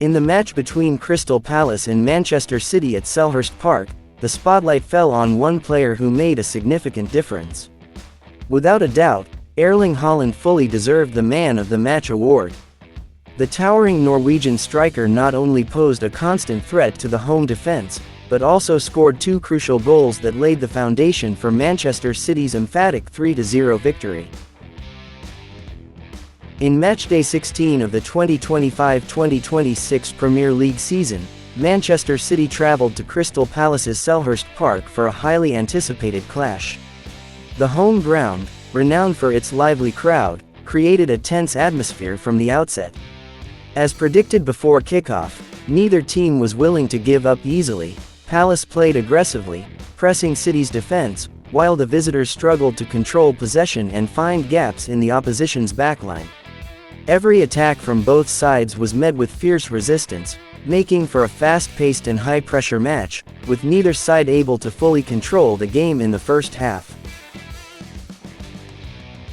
In the match between Crystal Palace and Manchester City at Selhurst Park, the spotlight fell on one player who made a significant difference. Without a doubt, Erling Haaland fully deserved the Man of the Match award. The towering Norwegian striker not only posed a constant threat to the home defense, but also scored two crucial goals that laid the foundation for Manchester City's emphatic 3-0 victory. In matchday 16 of the 2025-2026 Premier League season, Manchester City travelled to Crystal Palace's Selhurst Park for a highly anticipated clash. The home ground, renowned for its lively crowd, created a tense atmosphere from the outset. As predicted before kickoff, neither team was willing to give up easily. Palace played aggressively, pressing City's defense, while the visitors struggled to control possession and find gaps in the opposition's backline. Every attack from both sides was met with fierce resistance, making for a fast-paced and high-pressure match, with neither side able to fully control the game in the first half.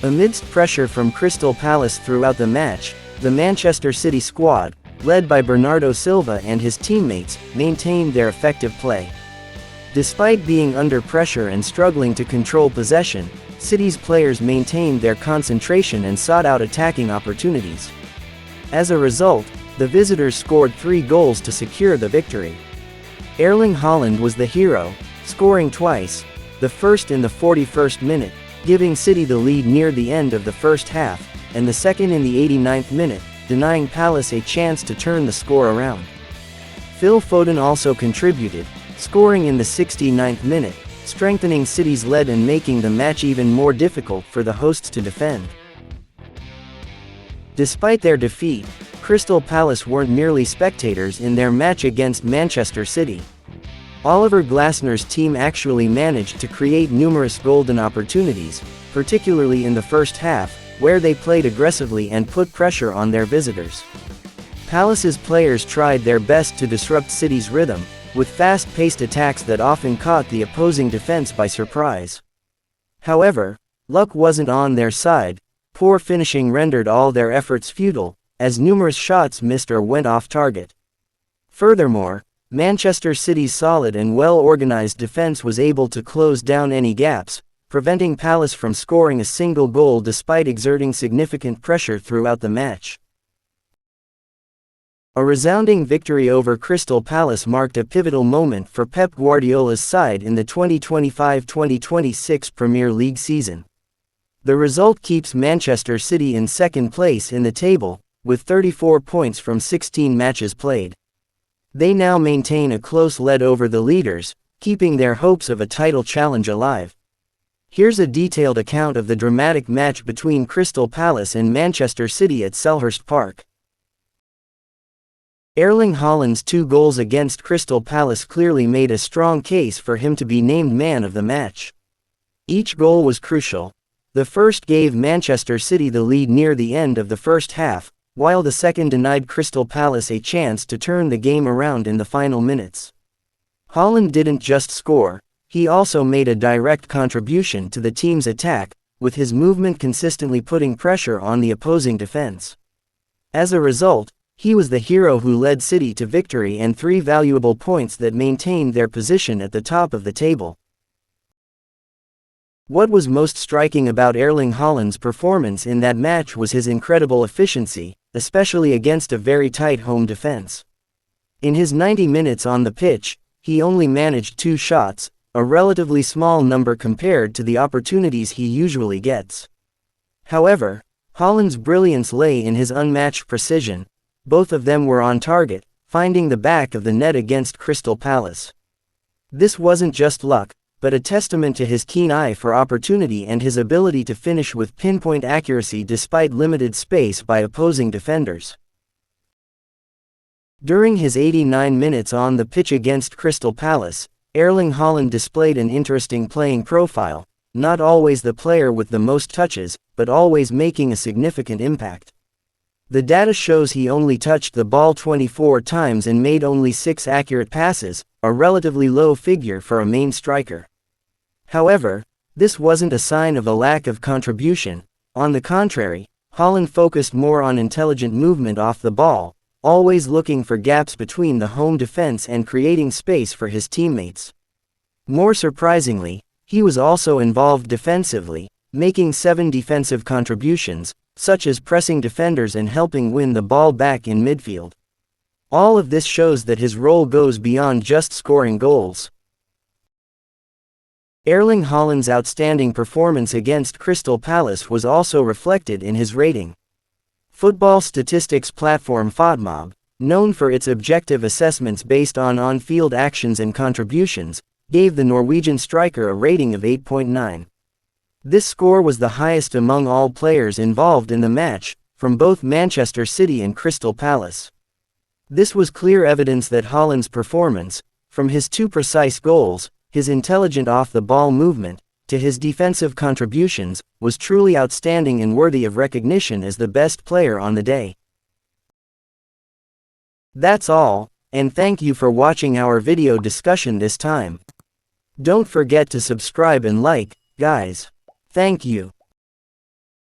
Amidst pressure from Crystal Palace throughout the match, the Manchester City squad, led by Bernardo Silva and his teammates, maintained their effective play. Despite being under pressure and struggling to control possession, City's players maintained their concentration and sought out attacking opportunities. As a result, the visitors scored 3 goals to secure the victory. Erling Haaland was the hero, scoring twice, the first in the 41st minute, giving City the lead near the end of the first half, and the second in the 89th minute, denying Palace a chance to turn the score around. Phil Foden also contributed, scoring in the 69th minute, strengthening City's lead and making the match even more difficult for the hosts to defend. Despite their defeat, Crystal Palace weren't merely spectators in their match against Manchester City. Oliver Glasner's team actually managed to create numerous golden opportunities, particularly in the first half, where they played aggressively and put pressure on their visitors. Palace's players tried their best to disrupt City's rhythm, with fast-paced attacks that often caught the opposing defense by surprise. However, luck wasn't on their side. Poor finishing rendered all their efforts futile, as numerous shots missed or went off target. Furthermore, Manchester City's solid and well-organized defense was able to close down any gaps, preventing Palace from scoring a single goal despite exerting significant pressure throughout the match. A resounding victory over Crystal Palace marked a pivotal moment for Pep Guardiola's side in the 2025-2026 Premier League season. The result keeps Manchester City in second place in the table, with 34 points from 16 matches played. They now maintain a close lead over the leaders, keeping their hopes of a title challenge alive. Here's a detailed account of the dramatic match between Crystal Palace and Manchester City at Selhurst Park. Erling Haaland's 2 goals against Crystal Palace clearly made a strong case for him to be named man of the match. Each goal was crucial. The first gave Manchester City the lead near the end of the first half, while the second denied Crystal Palace a chance to turn the game around in the final minutes. Haaland didn't just score, he also made a direct contribution to the team's attack, with his movement consistently putting pressure on the opposing defense. As a result, he was the hero who led City to victory and 3 valuable points that maintained their position at the top of the table. What was most striking about Erling Haaland's performance in that match was his incredible efficiency, especially against a very tight home defense. In his 90 minutes on the pitch, he only managed 2 shots, a relatively small number compared to the opportunities he usually gets. However, Haaland's brilliance lay in his unmatched precision. Both of them were on target, finding the back of the net against Crystal Palace. This wasn't just luck, but a testament to his keen eye for opportunity and his ability to finish with pinpoint accuracy despite limited space by opposing defenders. During his 89 minutes on the pitch against Crystal Palace, Erling Haaland displayed an interesting playing profile, not always the player with the most touches, but always making a significant impact. The data shows he only touched the ball 24 times and made only 6 accurate passes, a relatively low figure for a main striker. However, this wasn't a sign of a lack of contribution. On the contrary, Haaland focused more on intelligent movement off the ball, always looking for gaps between the home defense and creating space for his teammates. More surprisingly, he was also involved defensively, making 7 defensive contributions, such as pressing defenders and helping win the ball back in midfield. All of this shows that his role goes beyond just scoring goals. Erling Haaland's outstanding performance against Crystal Palace was also reflected in his rating. Football statistics platform FOTMOB, known for its objective assessments based on on-field actions and contributions, gave the Norwegian striker a rating of 8.9. This score was the highest among all players involved in the match, from both Manchester City and Crystal Palace. This was clear evidence that Haaland's performance, from his 2 precise goals, his intelligent off-the-ball movement, to his defensive contributions, was truly outstanding and worthy of recognition as the best player on the day. That's all, and thank you for watching our video discussion this time. Don't forget to subscribe and like, guys. Thank you.